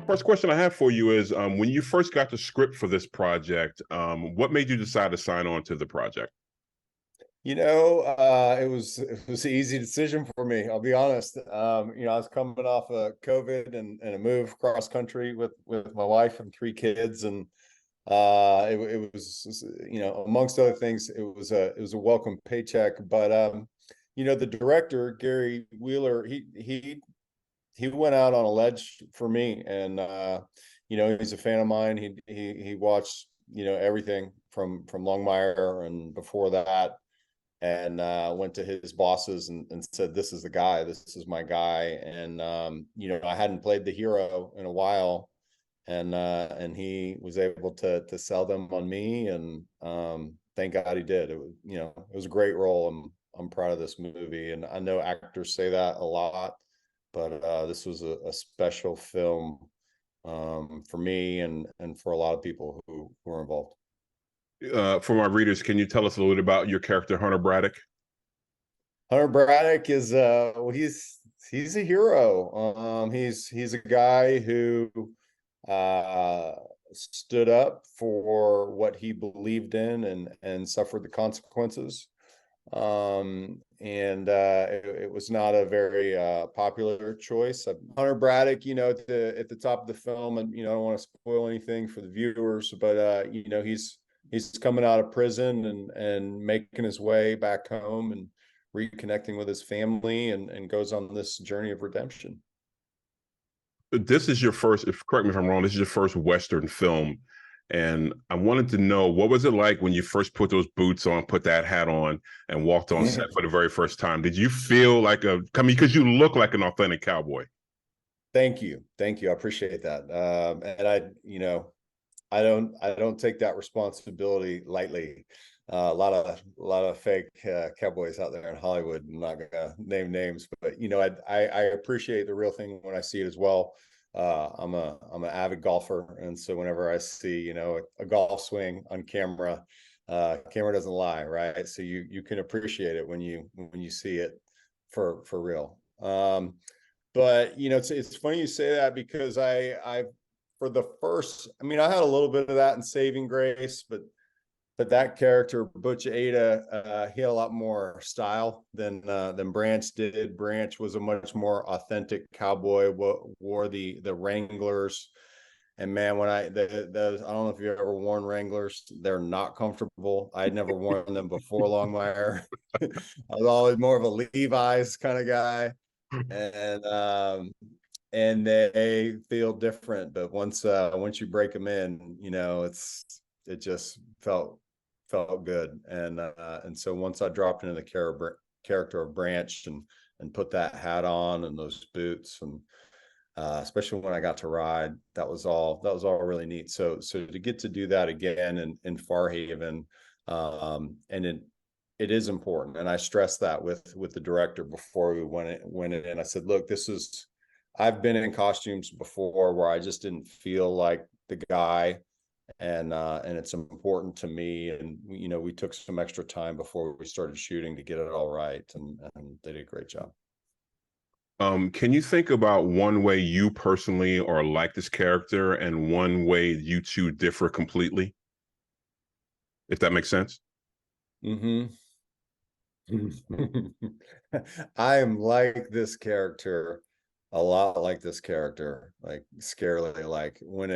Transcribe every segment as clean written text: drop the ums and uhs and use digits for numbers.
First question I have for you is, when you first got the script for this project, what made you decide to sign on to the project? It was an easy decision for me. I'll be honest. I was coming off of COVID and a move cross country with my wife and three kids, and it was, amongst other things, it was a welcome paycheck. But the director Gary Wheeler, he went out on a ledge for me, and he's a fan of mine. He watched everything from Longmire and before that, and went to his bosses and said, this is the guy, this is my guy. And I hadn't played the hero in a while, and he was able to sell them on me, and thank God he did. It was a great role. I'm proud of this movie, and I know actors say that a lot, but this was a special film for me and for a lot of people who were involved. For my readers, can you tell us a little bit about your character, Hunter Braddock? Hunter Braddock is he's a hero. He's a guy who stood up for what he believed in and suffered the consequences. It was not a very popular choice. Hunter Braddock, at the top of the film, and I don't want to spoil anything for the viewers, but he's coming out of prison and making his way back home and reconnecting with his family, and goes on this journey of redemption. This is your first, correct me if I'm wrong, this is your first Western film. And I wanted to know, what was it like when you first put those boots on, put that hat on, and walked on set for the very first time? Did you feel like because you look like an authentic cowboy? Thank you. I appreciate that. And I don't take that responsibility lightly. A lot of fake cowboys out there in Hollywood. I'm not gonna name names, but I appreciate the real thing when I see it as well. I'm an avid golfer, and so whenever I see a golf swing on camera, camera doesn't lie, right? So you can appreciate it when you see it for real. But it's funny you say that, because I for the first, I had a little bit of that in Saving Grace, but that character, Butch Ada, he had a lot more style than Branch did. Branch was a much more authentic cowboy, wore the Wranglers. And man, when I don't know if you've ever worn Wranglers, they're not comfortable. I'd never worn them before Longmire. I was always more of a Levi's kind of guy. And they feel different, but once you break them in, it just felt good. And so once I dropped into the character of Branch and put that hat on and those boots, and especially when I got to ride, that was all really neat. So to get to do that again in Farhaven, and it is important, and I stressed that with the director before we went in. I said, look, I've been in costumes before where I just didn't feel like the guy, and it's important to me. And we took some extra time before we started shooting to get it all right, and they did a great job. Can you think about one way you personally are like this character, and one way you two differ completely, if that makes sense? I am like this character, a lot like this character, like scarily like, when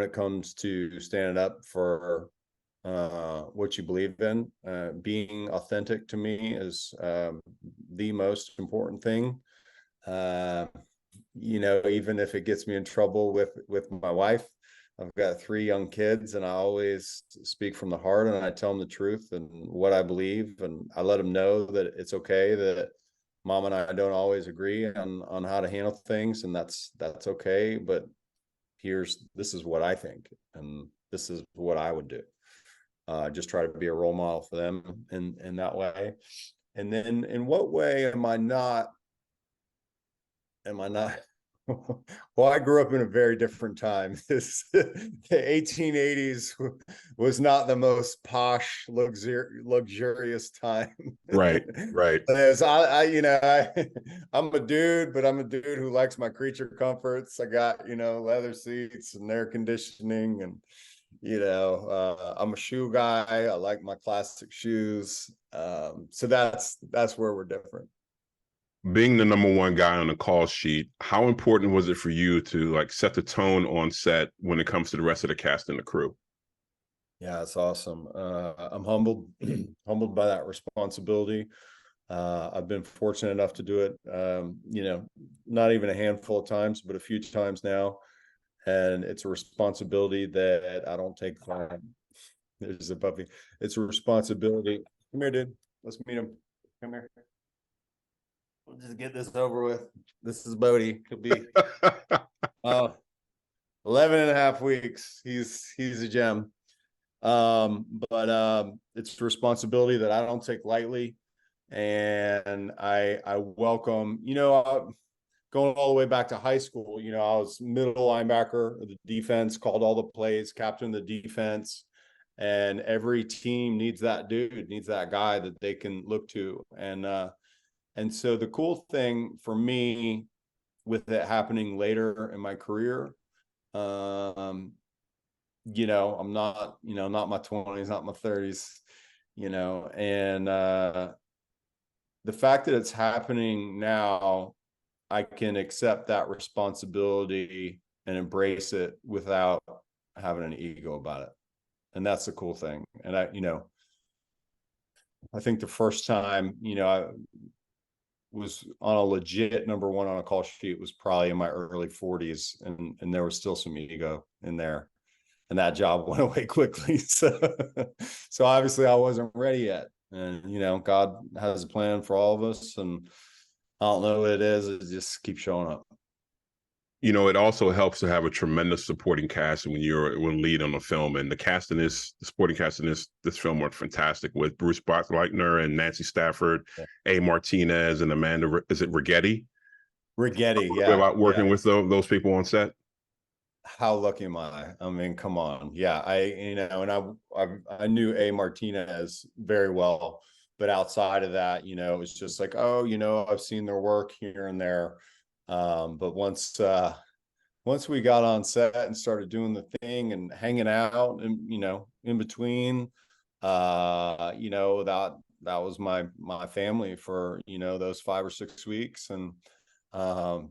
it comes to standing up for what you believe in. Being authentic to me is the most important thing. Even if it gets me in trouble with my wife. I've got 3 young kids, and I always speak from the heart, and I tell them the truth and what I believe, and I let them know that it's okay that mom and I don't always agree on how to handle things, and that's okay. But this is what I think, and this is what I would do. Just try to be a role model for them in that way. And then, in what way am I not Well, I grew up in a very different time. The 1880s was not the most posh, luxurious time. Right, right. As I'm a dude, but I'm a dude who likes my creature comforts. I got, leather seats and air conditioning, and I'm a shoe guy. I like my classic shoes. So that's where we're different. Being the number one guy on the call sheet, how important was it for you to like set the tone on set when it comes to the rest of the cast and the crew? Yeah, it's awesome. I'm humbled, humbled by that responsibility. I've been fortunate enough to do it, not even a handful of times, but a few times now. And it's a responsibility that I don't take lightly. There's a puppy. It's a responsibility. Come here, dude. Let's meet him. Come here. We'll just get this over with. This is Bodie. Could be 11 and a half weeks. He's a gem. But it's a responsibility that I don't take lightly. And I welcome, going all the way back to high school, I was middle linebacker of the defense, called all the plays, captain of the defense. And every team needs that dude, needs that guy that they can look to. And so the cool thing for me with it happening later in my career, I'm not, not my 20s, not my 30s, and the fact that it's happening now, I can accept that responsibility and embrace it without having an ego about it. And that's the cool thing. And I think the first time, I was on a legit number one on a call sheet was probably in my early 40s, and there was still some ego in there, and that job went away quickly. So obviously I wasn't ready yet. And, God has a plan for all of us, and I don't know what it is. It just keeps showing up. It also helps to have a tremendous supporting cast when you're lead on a film, and the supporting cast in this film were fantastic with Bruce Boxleitner and Nancy Stafford, A. Martinez, and Amanda. Is it Righetti? Righetti, yeah. About working with those people on set. How lucky am I? I mean, come on. Yeah, I knew A. Martinez very well, but outside of that, it was just like, oh, I've seen their work here and there. But once we got on set and started doing the thing and hanging out and, in between, that was my family for, those 5 or 6 weeks. And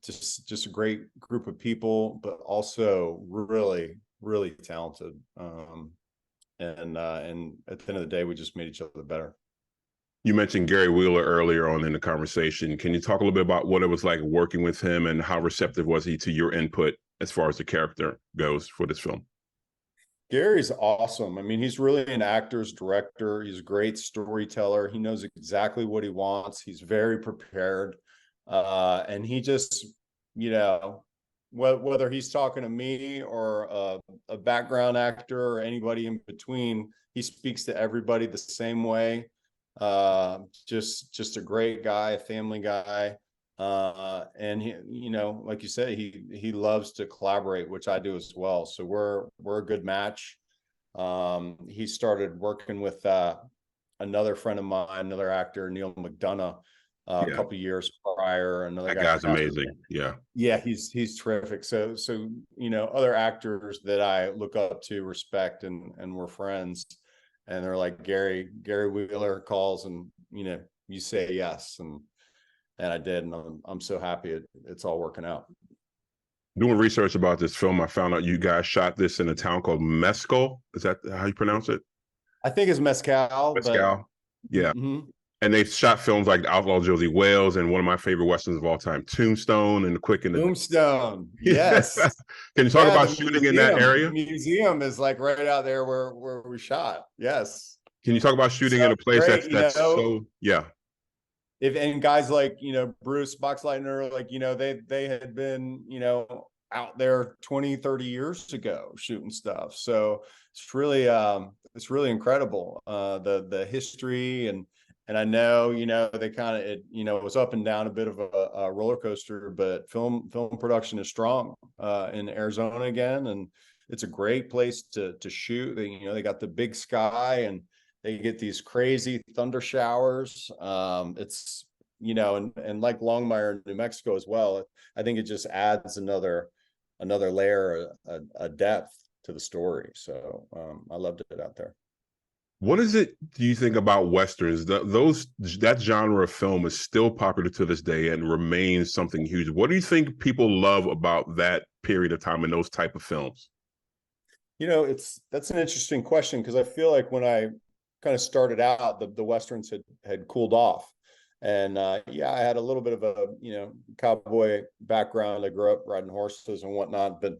just a great group of people, but also really, really talented. And at the end of the day, we just made each other better. You mentioned Gary Wheeler earlier on in the conversation. Can you talk a little bit about what it was like working with him, and how receptive was he to your input as far as the character goes for this film? Gary's awesome. I mean, he's really an actor's director. He's a great storyteller. He knows exactly what he wants. He's very prepared. And he just, whether he's talking to me or a background actor or anybody in between, he speaks to everybody the same way. Just a great guy, a family guy. And he, like you say, he loves to collaborate, which I do as well. So we're a good match. He started working with another friend of mine, another actor, Neil McDonough, a couple years prior. Another that guy's amazing. Yeah, he's terrific. So other actors that I look up to, respect, and we're friends. And they're like, Gary Wheeler calls, and you say yes, and I did, and I'm so happy it's all working out. Doing research about this film, I found out you guys shot this in a town called Mescal. Is that how you pronounce it? I think it's Mescal. Mescal, yeah. Mm-hmm. And they've shot films like Outlaw Josie Wales and one of my favorite westerns of all time, Tombstone, and The Quick and the Tombstone. Yes. Can you talk about shooting in that area? The museum is like right out there where we shot. Yes. Can you talk about shooting in a place that's so, yeah. And guys like, Bruce Boxleitner, like, they had been, out there 20, 30 years ago shooting stuff. So it's really incredible. The history and And I know, they kind of, it was up and down, a bit of a roller coaster, but film production is strong in Arizona again, and it's a great place to shoot. They got the big sky, and they get these crazy thunder showers. It's and like Longmire, New Mexico as well. I think it just adds another layer, a depth to the story. So I loved it out there. What is it do you think about westerns? That genre of film is still popular to this day and remains something huge. What do you think people love about that period of time and those type of films? That's an interesting question, because I feel like when I kind of started out, the westerns had cooled off, and yeah, I had a little bit of a cowboy background. I grew up riding horses and whatnot, but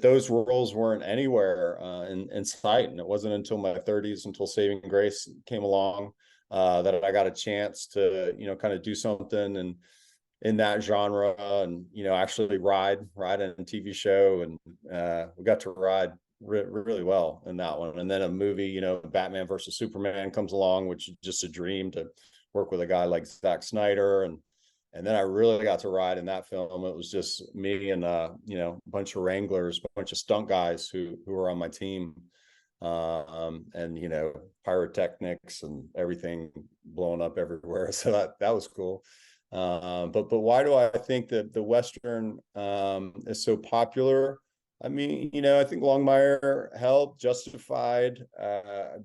those roles weren't anywhere in sight. And it wasn't until my 30s, until Saving Grace came along, that I got a chance to, kind of do something and in that genre, and, actually ride in a TV show. And we got to ride really well in that one. And then a movie, Batman versus Superman comes along, which is just a dream to work with a guy like Zack Snyder. And then I really got to ride in that film. It was just me and a bunch of wranglers, a bunch of stunt guys who were on my team, and pyrotechnics and everything blowing up everywhere. So that was cool. But why do I think that the Western is so popular? I mean, I think Longmire helped, Justified,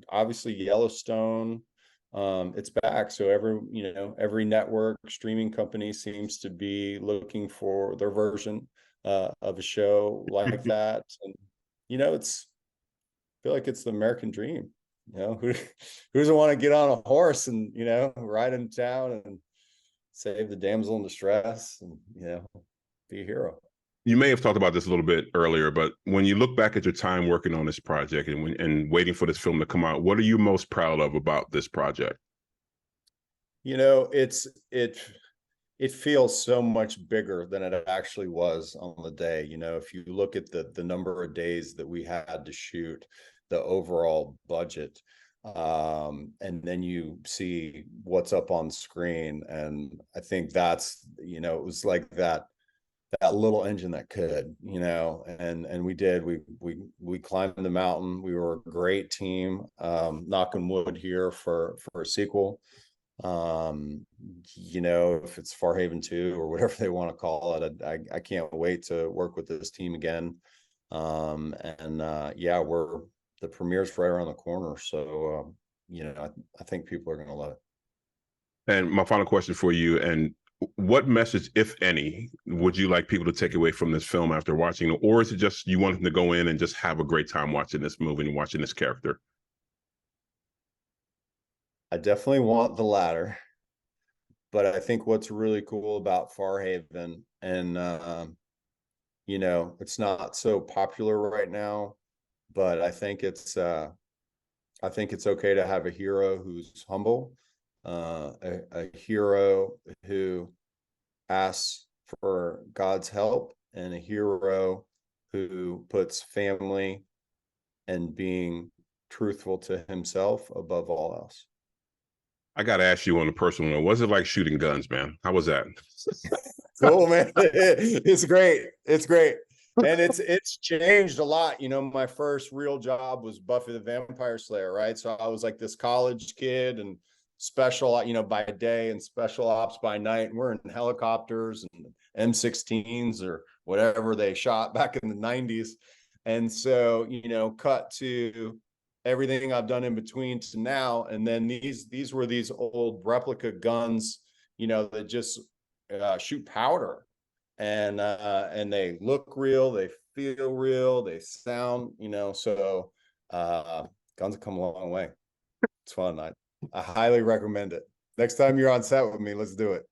obviously Yellowstone. It's back. So every network streaming company seems to be looking for their version of a show like that. And it's I feel like it's the American dream. Who doesn't want to get on a horse and ride in town and save the damsel in distress and be a hero. You may have talked about this a little bit earlier, but when you look back at your time working on this project and waiting for this film to come out, what are you most proud of about this project? It feels so much bigger than it actually was on the day. If you look at the number of days that we had to shoot, the overall budget, and then you see what's up on screen, and I think that's it was like that little engine that could, and we climbed the mountain. We were a great team. Knocking wood here for a sequel. If it's Farhaven 2 or whatever they want to call it, I can't wait to work with this team again. Yeah, the premiere's right around the corner, so I think people are going to love it. And my final question for you, and what message, if any, would you like people to take away from this film after watching it? Or is it just you want them to go in and just have a great time watching this movie and watching this character? I definitely want the latter, but I think what's really cool about Farhaven, and it's not so popular right now, but I think it's okay to have a hero who's humble, a hero who asks for God's help, and a hero who puts family and being truthful to himself above all else. I got to ask you on a personal note, was it like shooting guns, man? How was that? Cool, man. It's great. It's great. And it's changed a lot. My first real job was Buffy the Vampire Slayer, right? So I was like this college kid, and special, by day and special ops by night. And we're in helicopters and M16s or whatever they shot back in the 90s. And so, cut to everything I've done in between to now. And then these were these old replica guns, that just shoot powder, and they look real, they feel real, they sound, so guns have come a long way. It's fun. I highly recommend it. Next time you're on set with me, let's do it.